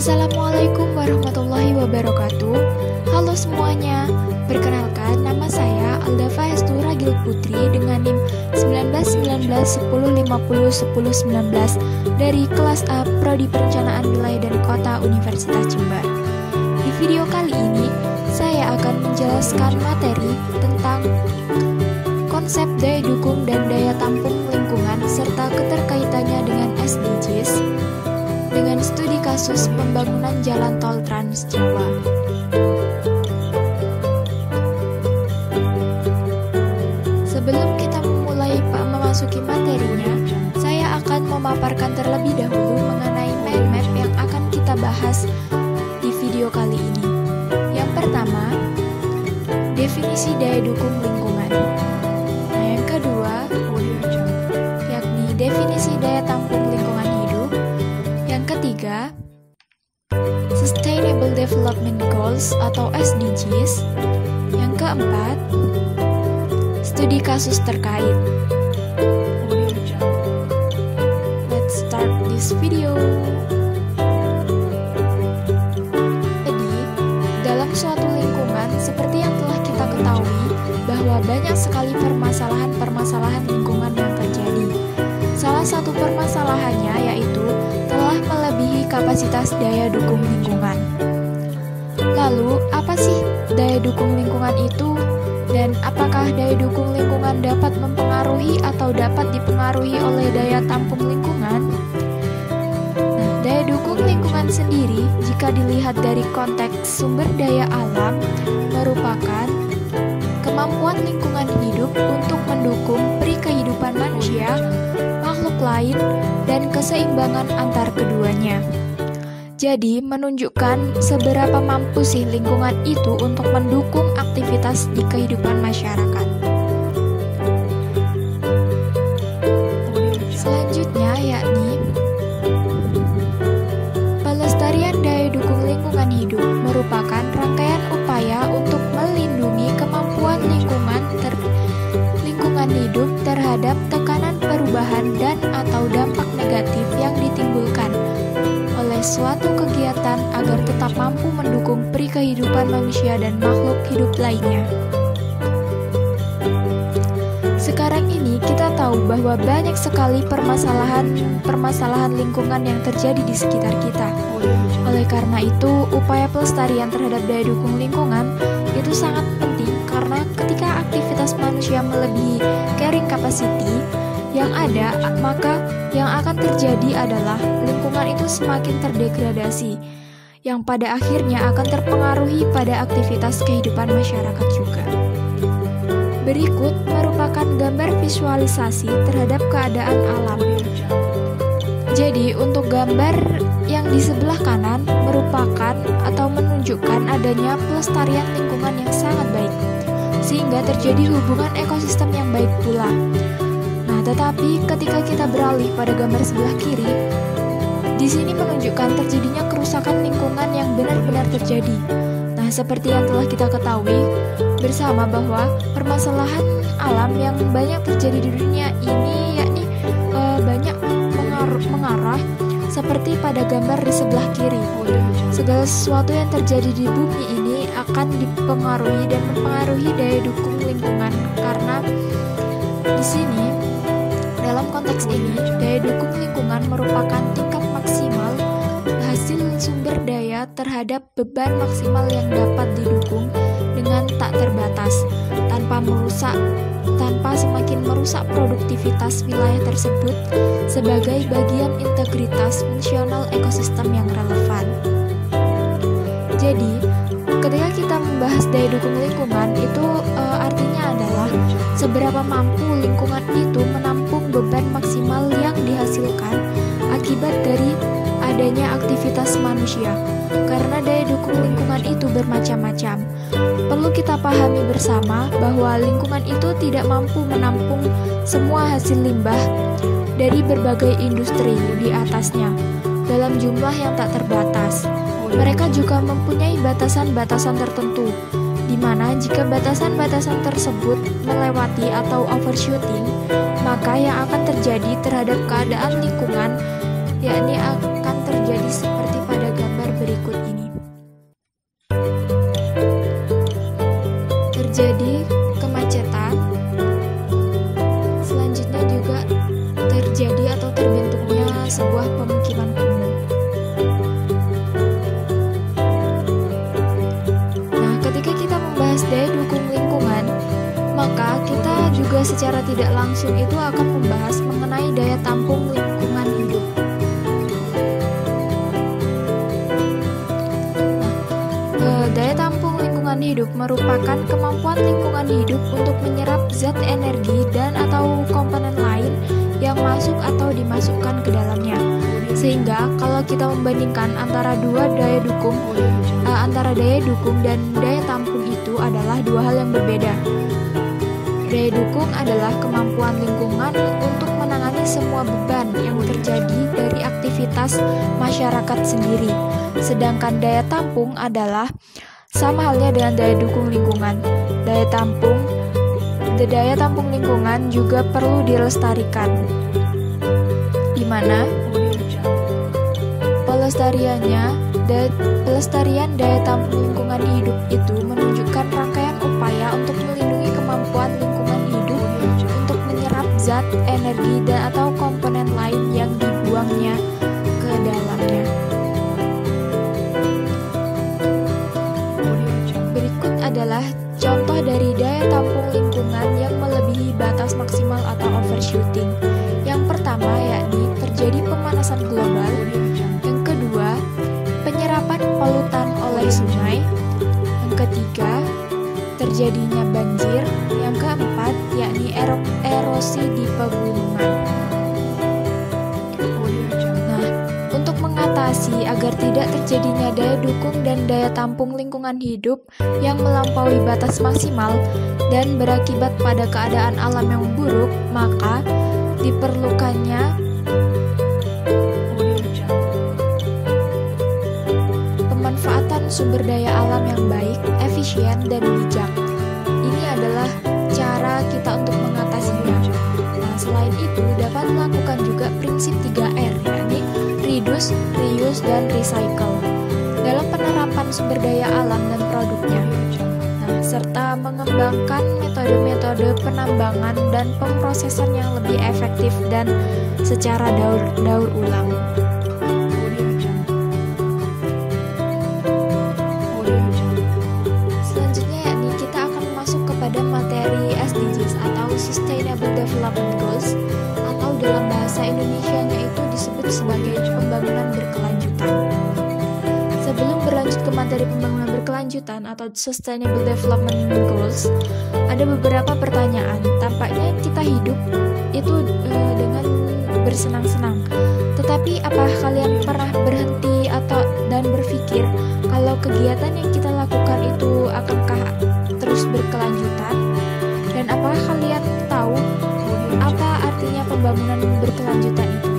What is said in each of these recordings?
Assalamualaikum warahmatullahi wabarakatuh. Halo semuanya, perkenalkan nama saya Aldafa Hestura Gil Putri dengan NIM 191910501019 dari kelas A Prodi Perencanaan Wilayah dan Kota Universitas Jember. Di video kali ini, saya akan menjelaskan materi tentang konsep daya dukung dan daya tampung lingkungan serta keterkaitannya dengan SDGs dengan studi kasus pembangunan jalan tol Trans Jawa. Sebelum kita memasuki materinya, saya akan memaparkan terlebih dahulu mengenai mind map yang akan kita bahas di video kali ini. Yang pertama, definisi daya dukung lingkungan. Nah, yang kedua, yakni definisi daya tampung lingkungan hidup. Yang ketiga, Sustainable Development Goals atau SDGs. Yang keempat, studi kasus terkait. Let's start this video. Jadi, dalam suatu lingkungan seperti yang telah kita ketahui bahwa banyak sekali permasalahan lingkungan yang terjadi. Salah satu permasalahannya yaitu telah melebihi kapasitas daya dukung lingkungan. Lalu, apa sih daya dukung lingkungan itu? Dan apakah daya dukung lingkungan dapat mempengaruhi atau dapat dipengaruhi oleh daya tampung lingkungan? Nah, daya dukung lingkungan sendiri, jika dilihat dari konteks sumber daya alam, merupakan kemampuan lingkungan hidup untuk mendukung kehidupan manusia, makhluk lain, dan keseimbangan antar keduanya. Jadi, menunjukkan seberapa mampu sih lingkungan itu untuk mendukung aktivitas di kehidupan masyarakat. Selanjutnya yakni pelestarian daya dukung lingkungan hidup merupakan rangkaian upaya untuk melindungi kemampuan lingkungan hidup terhadap tekanan perubahan dan atau dampak negatif yang ditimbulkan oleh suatu kegiatan agar tetap mampu mendukung kehidupan manusia dan makhluk hidup lainnya. Sekarang ini kita tahu bahwa banyak sekali permasalahan lingkungan yang terjadi di sekitar kita. Oleh karena itu, upaya pelestarian terhadap daya dukung lingkungan itu sangat penting karena ketika aktivitas manusia melebihi carrying capacity yang ada, maka yang akan terjadi adalah lingkungan itu semakin terdegradasi, yang pada akhirnya akan terpengaruhi pada aktivitas kehidupan masyarakat juga. Berikut merupakan gambar visualisasi terhadap keadaan alam. Jadi, untuk gambar yang di sebelah kanan merupakan atau menunjukkan adanya pelestarian lingkungan yang sangat baik, sehingga terjadi hubungan ekosistem yang baik pula. Nah, tetapi ketika kita beralih pada gambar sebelah kiri, di sini menunjukkan terjadinya kerusakan lingkungan yang benar-benar terjadi. Nah, seperti yang telah kita ketahui bersama bahwa permasalahan alam yang banyak terjadi di dunia ini yakni banyak mengarah seperti pada gambar di sebelah kiri. Segala sesuatu yang terjadi di bumi ini akan dipengaruhi dan mempengaruhi daya dukung lingkungan karena di sini dalam konteks ini daya dukung lingkungan merupakan tingkat maksimal hasil sumber daya terhadap beban maksimal yang dapat didukung dengan tak terbatas tanpa semakin merusak produktivitas wilayah tersebut sebagai bagian integritas fungsional ekosistem yang relevan. Jadi, ketika kita membahas daya dukung lingkungan itu artinya adalah seberapa mampu lingkungan itu menampung beban maksimal yang dihasilkan akibat dari adanya aktivitas manusia. Karena daya dukung lingkungan itu bermacam-macam. Perlu kita pahami bersama bahwa lingkungan itu tidak mampu menampung semua hasil limbah dari berbagai industri di atasnya dalam jumlah yang tak terbatas. Mereka juga mempunyai batasan-batasan tertentu, di mana jika batasan-batasan tersebut melewati atau overshooting, maka yang akan terjadi terhadap keadaan lingkungan yakni akan terjadi seperti pada gambar berikut ini. Terjadi kemacetan, selanjutnya juga terjadi atau terbentuknya sebuah pemukiman kumuh. Nah, ketika kita membahas daya dukung lingkungan, maka kita juga secara tidak langsung itu akan membahas mengenai daya tampung lingkungan hidup. Daya tampung lingkungan hidup merupakan kemampuan lingkungan hidup untuk menyerap zat energi dan atau komponen lain yang masuk atau dimasukkan ke dalamnya. Sehingga kalau kita membandingkan antara daya dukung dan daya tampung itu adalah dua hal yang berbeda. Daya dukung adalah kemampuan lingkungan untuk menangani semua beban yang terjadi dari aktivitas masyarakat sendiri. Sedangkan daya tampung adalah sama halnya dengan daya dukung lingkungan. Daya tampung lingkungan juga perlu dilestarikan, di mana pelestarian daya tampung lingkungan hidup itu menunjukkan rangkaian upaya untuk melindungi kemampuan lingkungan hidup untuk menyerap zat, energi, dan atau komponen lain yang dibuangnya ke dalamnya. Berikut adalah contoh dari daya tampung lingkungan yang melebihi batas maksimal atau overshooting. Yang pertama yakni terjadi pemanasan global. Yang kedua, penyerapan polutan oleh sungai. Yang ketiga, terjadinya banjir. Yang keempat, yakni erosi di pegunungan. Nah, untuk mengatasi agar tidak terjadinya daya dukung dan daya tampung lingkungan hidup yang melampaui batas maksimal dan berakibat pada keadaan alam yang buruk, maka diperlukannya pemanfaatan sumber daya alam yang baik, efisien, dan bijak. Ini adalah cara kita untuk mengatasinya. Nah, selain itu dapat melakukan juga prinsip 3R, yakni reduce, reuse, dan recycle dalam penerapan sumber daya alam dan produknya. Nah, serta mengembangkan metode-metode penambangan dan pemrosesan yang lebih efektif dan secara daur ulang. Selanjutnya yakni kita akan masuk kepada materi SDGs atau Sustainable Development Goals, atau dalam bahasa Indonesianya itu disebut sebagai pembangunan berkelanjutan. Sebelum berlanjut ke materi pembangunan berkelanjutan atau Sustainable Development Goals, ada beberapa pertanyaan. Tampaknya kita hidup itu dengan bersenang-senang. Tetapi apakah kalian pernah berhenti dan berpikir kalau kegiatan yang kita lakukan itu akankah terus berkelanjutan? Dan apakah kalian tahu apa artinya pembangunan berkelanjutan itu?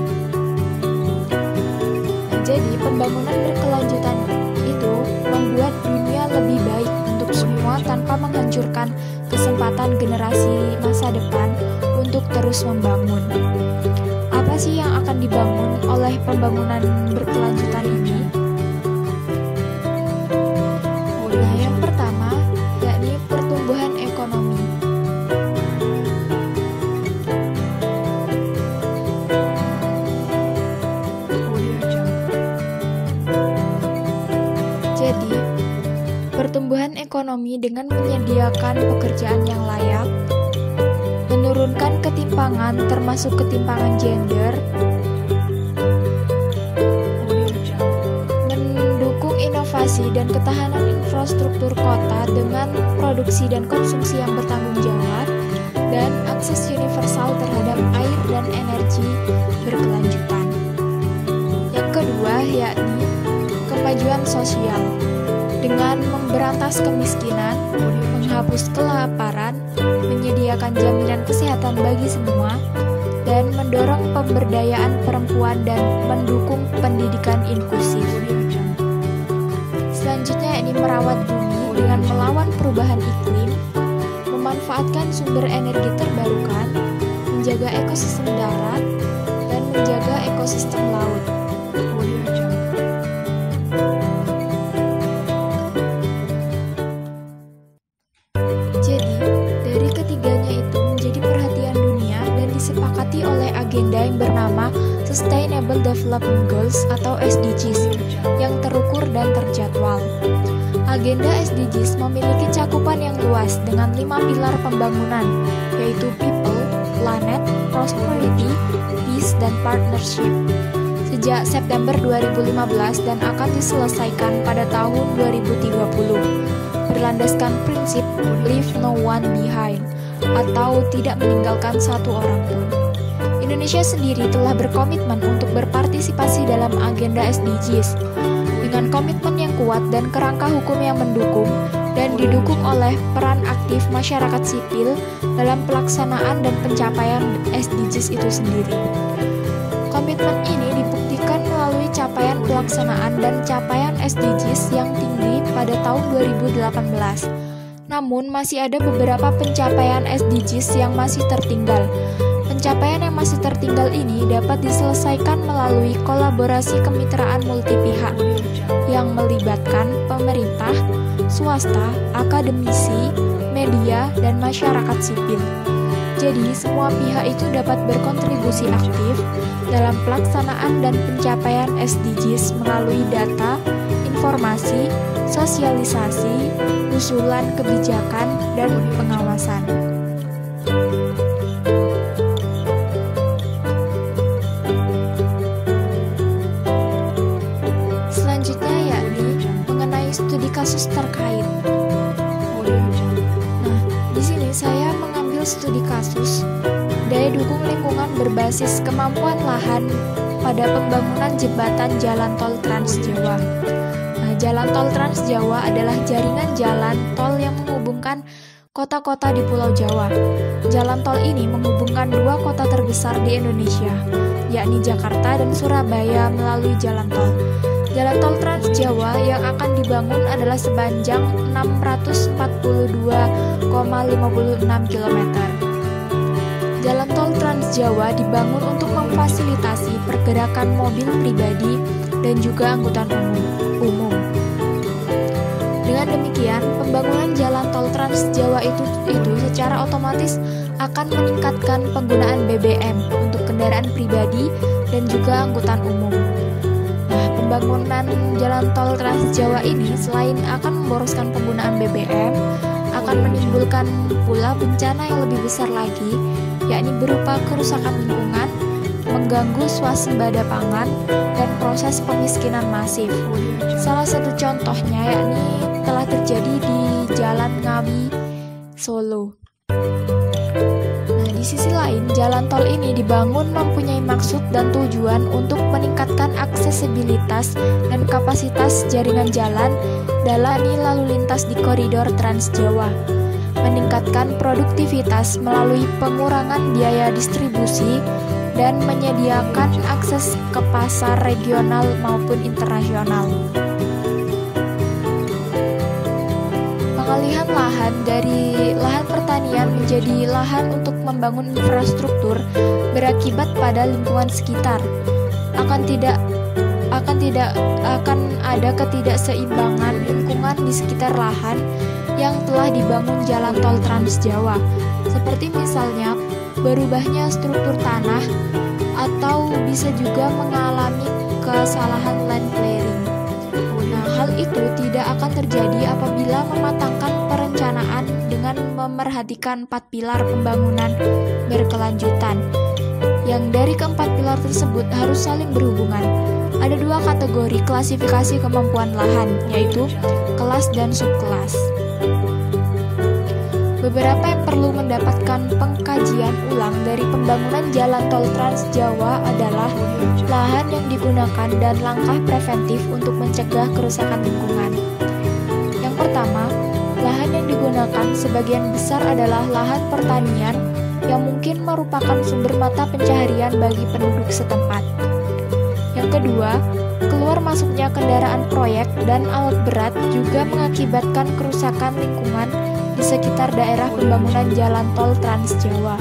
Jadi, pembangunan berkelanjutan itu membuat dunia lebih baik untuk semua tanpa menghancurkan kesempatan generasi masa depan untuk terus membangun. Apa sih yang akan dibangun oleh pembangunan berkelanjutan ini? Nah, yang pertama yakni pertumbuhan ekonomi. Jadi, pertumbuhan ekonomi dengan menyediakan pekerjaan yang layak, menurunkan ketimpangan termasuk ketimpangan gender, mendukung inovasi dan ketahanan infrastruktur kota dengan produksi dan konsumsi yang bertanggung jawab, dan akses universal terhadap air dan energi berkelanjutan. Yang kedua yakni kemajuan sosial dengan memberantas kemiskinan, menghapus kelaparan, menyediakan jaminan kesehatan bagi semua, dan mendorong pemberdayaan perempuan dan mendukung pendidikan inklusif. Selanjutnya yakni merawat bumi dengan melawan perubahan iklim, memanfaatkan sumber energi terbarukan, menjaga ekosistem darat, dan menjaga ekosistem laut. disepakati oleh agenda yang bernama Sustainable Development Goals atau SDGs yang terukur dan terjadwal. Agenda SDGs memiliki cakupan yang luas dengan 5 pilar pembangunan, yaitu People, Planet, Prosperity, Peace, dan Partnership. Sejak September 2015 dan akan diselesaikan pada tahun 2030, berlandaskan prinsip Leave No One Behind atau tidak meninggalkan satu orang pun. Indonesia sendiri telah berkomitmen untuk berpartisipasi dalam agenda SDGs dengan komitmen yang kuat dan kerangka hukum yang mendukung dan didukung oleh peran aktif masyarakat sipil dalam pelaksanaan dan pencapaian SDGs itu sendiri. Komitmen ini dibuktikan melalui capaian pelaksanaan dan capaian SDGs yang tinggi pada tahun 2018. Namun masih ada beberapa pencapaian SDGs yang masih tertinggal. Pencapaian yang masih tertinggal ini dapat diselesaikan melalui kolaborasi kemitraan multipihak yang melibatkan pemerintah, swasta, akademisi, media, dan masyarakat sipil. Jadi, semua pihak itu dapat berkontribusi aktif dalam pelaksanaan dan pencapaian SDGs melalui data, informasi, sosialisasi, usulan kebijakan, dan pengawasan. Selanjutnya yakni mengenai studi kasus terkait. Nah, di sini saya mengambil studi kasus daya dukung lingkungan berbasis kemampuan lahan pada pembangunan jembatan jalan tol Trans Jawa. Nah, jalan tol Trans Jawa adalah jaringan jalan tol yang menghubungkan kota-kota di Pulau Jawa. Jalan tol ini menghubungkan dua kota terbesar di Indonesia, yakni Jakarta dan Surabaya melalui jalan tol. Jalan tol Trans Jawa yang akan dibangun adalah sepanjang 642,56 km. Jalan tol Trans Jawa dibangun untuk memfasilitasi pergerakan mobil pribadi dan juga angkutan umum. Dengan demikian, pembangunan jalan tol Trans Jawa itu secara otomatis akan meningkatkan penggunaan BBM untuk kendaraan pribadi dan juga angkutan umum. Nah, pembangunan jalan tol Trans Jawa ini selain akan memboroskan penggunaan BBM, akan menimbulkan pula bencana yang lebih besar lagi, yakni berupa kerusakan lingkungan, mengganggu swasembada pangan, dan proses pemiskinan masif. Salah satu contohnya yakni telah terjadi di Jalan Ngawi, Solo. Nah, di sisi lain, jalan tol ini dibangun mempunyai maksud dan tujuan untuk meningkatkan aksesibilitas dan kapasitas jaringan jalan dalam lalu lintas di koridor Trans Jawa, meningkatkan produktivitas melalui pengurangan biaya distribusi, dan menyediakan akses ke pasar regional maupun internasional. Pengalihan lahan dari lahan pertanian menjadi lahan untuk membangun infrastruktur berakibat pada lingkungan sekitar. Akan ada ketidakseimbangan lingkungan di sekitar lahan yang telah dibangun jalan tol Trans Jawa, seperti misalnya berubahnya struktur tanah atau bisa juga mengalami kesalahan land clearing. Nah, hal itu tidak akan terjadi apabila mematangkan perencanaan dengan memerhatikan 4 pilar pembangunan berkelanjutan, yang dari keempat pilar tersebut harus saling berhubungan. Ada 2 kategori klasifikasi kemampuan lahan, yaitu kelas dan subkelas. Beberapa yang perlu mendapatkan pengkajian ulang dari pembangunan jalan tol Trans Jawa adalah lahan yang digunakan dan langkah preventif untuk mencegah kerusakan lingkungan. Yang pertama, lahan yang digunakan sebagian besar adalah lahan pertanian yang mungkin merupakan sumber mata pencaharian bagi penduduk setempat. Yang kedua, keluar masuknya kendaraan proyek dan alat berat juga mengakibatkan kerusakan lingkungan di sekitar daerah pembangunan jalan tol Trans Jawa.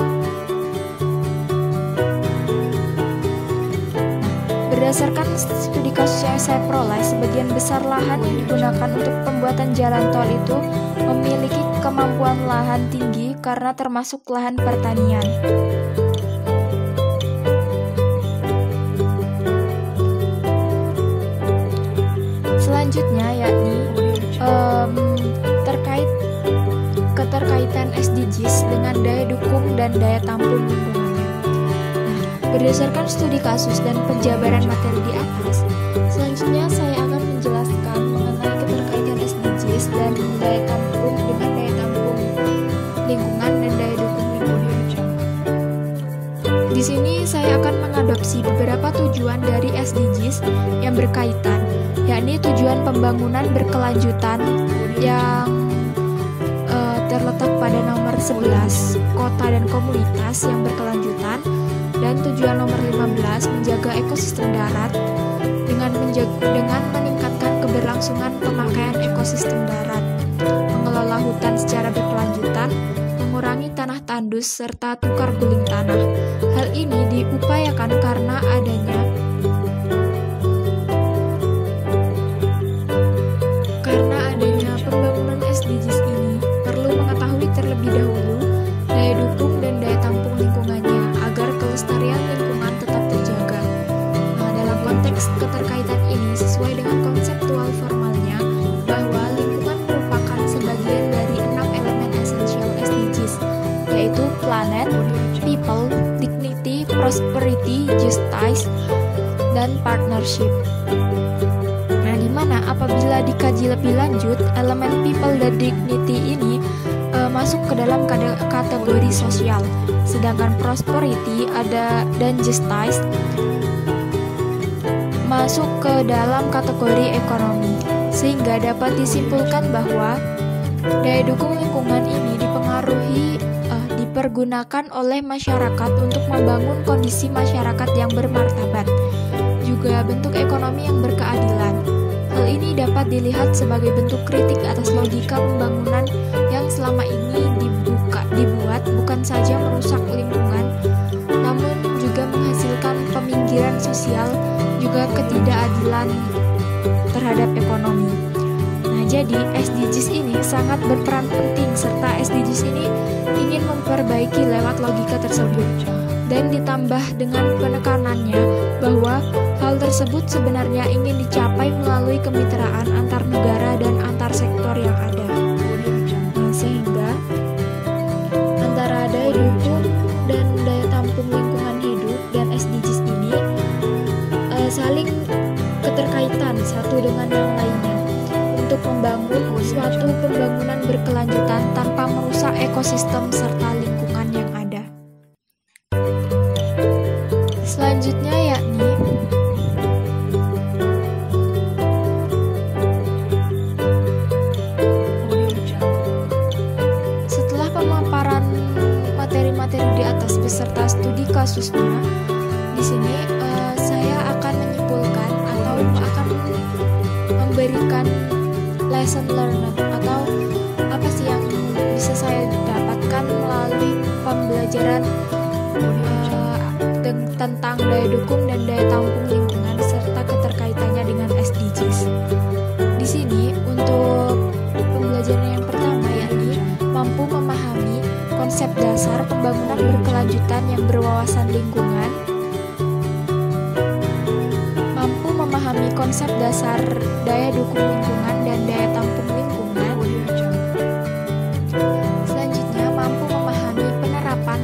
Berdasarkan studi kasus yang saya peroleh, sebagian besar lahan yang digunakan untuk pembuatan jalan tol itu memiliki kemampuan lahan tinggi karena termasuk lahan pertanian. SDGs dengan daya dukung dan daya tampung lingkungannya. Nah, berdasarkan studi kasus dan penjabaran materi di atas, selanjutnya saya akan menjelaskan mengenai keterkaitan SDGs dan daya tampung dengan daya tampung lingkungan dan daya dukung lingkungan. Di sini saya akan mengadopsi beberapa tujuan dari SDGs yang berkaitan, yakni tujuan pembangunan berkelanjutan yang terletak pada nomor 11, kota dan komunitas yang berkelanjutan, dan tujuan nomor 15, menjaga ekosistem darat dengan meningkatkan keberlangsungan pemakaian ekosistem darat, mengelola hutan secara berkelanjutan, mengurangi tanah tandus, serta tukar guling tanah. Hal ini diupayakan karena adanya pembangunan SDGs ini perlu mengetahui terlebih dahulu daya dukung dan daya tampung lingkungannya agar kelestarian lingkungan tetap terjaga. Nah, dalam konteks keterkaitan ini sesuai dengan konseptual formalnya bahwa lingkungan merupakan sebagian dari 6 elemen esensial SDGs, yaitu planet, people, dignity, prosperity, justice, dan partnership. Apabila dikaji lebih lanjut, elemen people dan dignity ini masuk ke dalam kategori sosial, sedangkan prosperity dan justice masuk ke dalam kategori ekonomi, sehingga dapat disimpulkan bahwa daya dukung lingkungan ini dipergunakan oleh masyarakat untuk membangun kondisi masyarakat yang bermartabat, juga bentuk ekonomi yang berkeadilan. Hal ini dapat dilihat sebagai bentuk kritik atas logika pembangunan yang selama ini dibuat bukan saja merusak lingkungan, namun juga menghasilkan peminggiran sosial, juga ketidakadilan terhadap ekonomi. Nah, jadi SDGs ini sangat berperan penting, serta SDGs ini ingin memperbaiki lewat logika tersebut, dan ditambah dengan penekanannya bahwa hal tersebut sebenarnya ingin dicapai melalui kemitraan antar negara dan antar sektor yang ada. Nah, sehingga antara daya dukung dan daya tampung lingkungan hidup dan SDGs ini saling keterkaitan satu dengan yang lainnya untuk membangun suatu pembangunan berkelanjutan tanpa merusak ekosistem serta lingkungan yang ada. Selanjutnya yakni setelah pemaparan materi-materi di atas beserta studi kasusnya, di sini saya akan menyimpulkan atau akan memberikan lesson learned atau apa sih yang bisa saya dapatkan melalui pembelajaran tentang daya dukung dan daya tampung lingkungan serta keterkaitannya dengan SDGs. Di sini untuk pembelajaran yang pertama yakni mampu memahami konsep dasar pembangunan berkelanjutan yang berwawasan lingkungan. Mampu memahami konsep dasar daya dukung lingkungan dan daya tampung lingkungan. Selanjutnya mampu memahami penerapan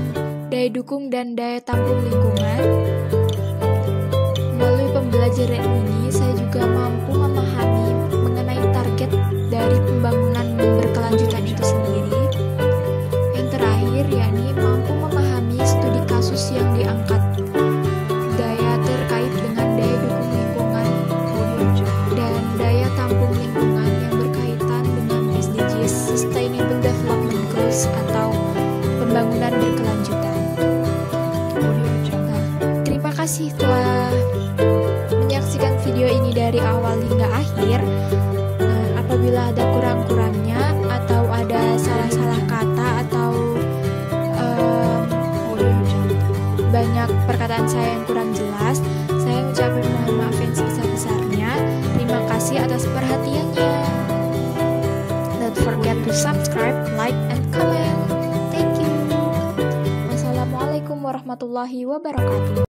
daya dukung dan daya tampung lingkungan. Melalui pembelajaran ini, saya juga mampu memahami mengenai target dari pembangunan berkelanjutan itu sendiri. Yang terakhir, yakni mampu memahami studi kasus yang diangkat, daya terkait dengan daya dukung lingkungan dan daya tampung lingkungan yang berkaitan dengan SDGs, Sustainable Development Goals atau pembangunan berkelanjutan. Terima kasih telah menyaksikan video ini dari awal hingga akhir. Apabila ada kurang-kurangnya atau ada salah-salah kata atau banyak perkataan saya yang kurang jelas, saya ucapkan mohon maaf yang sebesar-besarnya. Terima kasih atas perhatiannya. Don't forget to subscribe, like, and comment. Thank you. Wassalamualaikum warahmatullahi wabarakatuh.